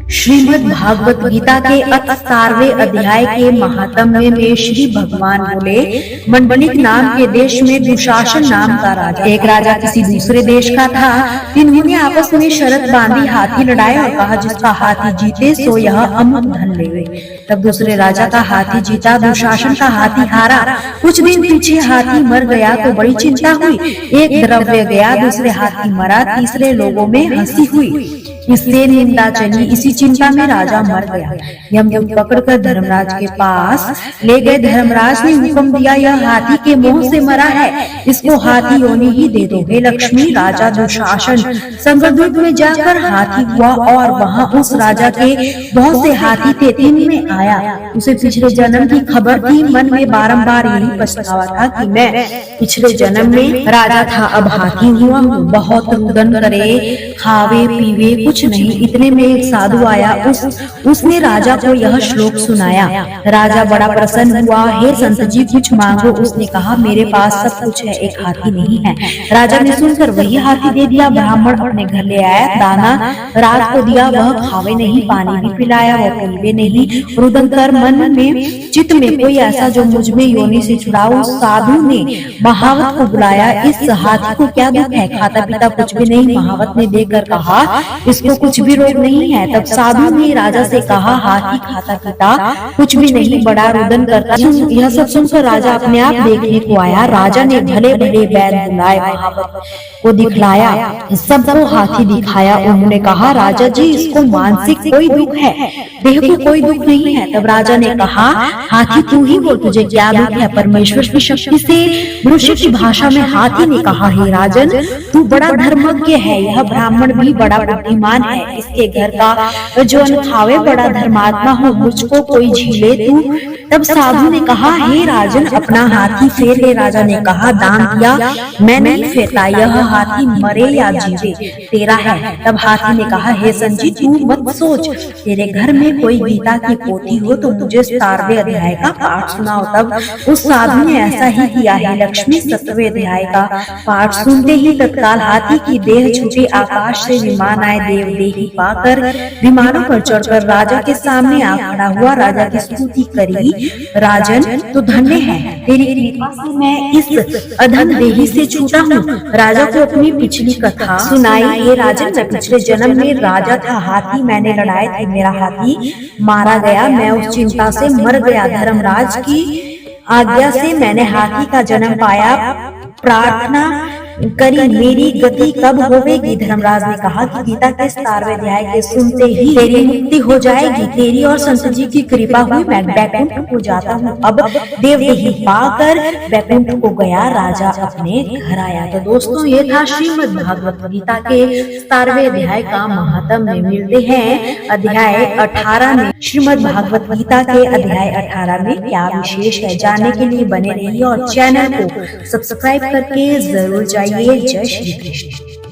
श्रीमद् भागवत गीता के 18वें अध्याय के महात्म्य में श्री भगवान बोले, मंडलिक नाम के देश में दुशासन नाम का राजा, एक राजा किसी दूसरे देश का था। इन्होंने आपस में शर्त बांधी, हाथी लड़ाए और कहा, जिसका हाथी जीते सो यह अमुक धन लेवे। तब दूसरे राजा का हाथी जीता, दुशासन का हाथी हारा। कुछ दिन पीछे हाथी मर गया तो बड़ी चिंता हुई। एक द्रव्य गया, दूसरे हाथी मरा, तीसरे लोगों में हंसी हुई, इससे निंदा चली। इसी चिंता में राजा मर गया। यमदूत पकड़कर धर्मराज के पास ले गए। धर्मराज ने हुक्म दिया, यह हाथी के मुंह से मरा है, इसको हाथी योनि ही दे दो। हे लक्ष्मी, राजा दुशासन स्वर्गदूत में जाकर हाथी हुआ और वहाँ उस राजा के बहुत से हाथी थे। तीन में आया, उसे पिछले जन्म की खबर थी। मन में बारंबार यही पछतावा था कि मैं पिछले जन्म में राजा था, अब हाथी हुआ हूँ। बहुत रुदन करे, खावे पीवे कुछ नहीं। इतने में एक साधु आया, उसने राजा को यह श्लोक सुनाया। राजा बड़ा प्रसन्न हुआ। हे संत जी, कुछ मांगो। उसने कहा, मेरे पास सब कुछ है, एक हाथी नहीं है। राजा ने सुनकर वही हाथी दे दिया। ब्राह्मण अपने घर ले आया, दाना रात को दिया, वह खावे नहीं, पानी भी पिलाया, वह पीवे नहीं। रुदन कर मन में चित्त में कोई ऐसा जो मुझ में योनि से छुड़ा। उस साधु ने महावत को बुलाया, इस हाथी को क्या दुख है? खाता पीता कुछ भी नहीं। महावत ने देखकर कहा, इसको कुछ भी रोग नहीं है। तब साधु ने राजा से कहा, हाथी खाता पीता कुछ भी नहीं, बड़ा रुदन करता। यह सब सुनकर राजा अपने आप देखने को आया। राजा ने भले भले वैद्य बुलाए, महावत को दिखलाया, सबको हाथी दिखाया। उन्होंने कहा, राजा जी, इसको मानसिक कोई दुख है, देह को कोई दुख नहीं है। तब राजा ने कहा, हाथी तू ही बोल, तुझे क्या दुख है? परमेश्वर की शक्ति से मनुष्य की भाषा में हाथी ने कहा, हे राजन, तू बड़ा धर्मज्ञ है, यह ब्राह्मण भी बड़ा बुद्धिमान है, इसके घर का जो अन्न खावे बड़ा धर्मात्मा हो, मुझको कोई झीले तू। तब साधु ने कहा, हे राजन, अपना हाथी फेर ले। राजा ने कहा, दान दिया मैं नहीं फेरता, यह हाथी मरे या जीवे तेरा है। तब हाथी ने कहा, हे संजी, तू मत सोच, तेरे घर में कोई गीता की पोथी हो तो मुझे 17वें अध्याय का पाठ सुनाओ। तब उस साधु ने ऐसा ही किया है। लक्ष्मी 17वें अध्याय का पाठ सुनते ही तत्काल हाथी की देह छूटी। आकाश से विमान आए, देव देही पाकर विमानों पर चढ़कर राजा के सामने आ खड़ा हुआ। राजा की स्तुति करी, राजन तो धन्य है, तेरी कृपा से मैं इस अधम देही से छूटा हूँ। राजा को अपनी पिछली कथा सुनाई। ये राजन, मैं पिछले जन्म में राजा था, हाथी मैंने लड़ाए थे, मेरा हाथी मारा गया, मैं उस चिंता से मर गया। धर्मराज की आज्ञा से मैंने हाथी का जन्म पाया, प्रार्थना करी, मेरी गति कब होवेगी? धर्मराज ने कहा कि गीता के 17वें अध्याय के सुनते ही तेरी मुक्ति हो जाएगी। तेरी और संत जी की कृपा हुई, मैं बैकुंठ को जाता हूँ। अब देवदेही पाकर बैकुंठ को गया, राजा अपने घर आया। तो दोस्तों, ये था श्रीमद् भागवत गीता के 17वें अध्याय का महात्म्य में। मिलते हैं अध्याय 18 में। श्रीमद् भागवत गीता के अध्याय 18 में क्या विशेष है, जानने के लिए बने रहिए और चैनल को सब्सक्राइब करके जरूर जाइए। जय श्री कृष्ण।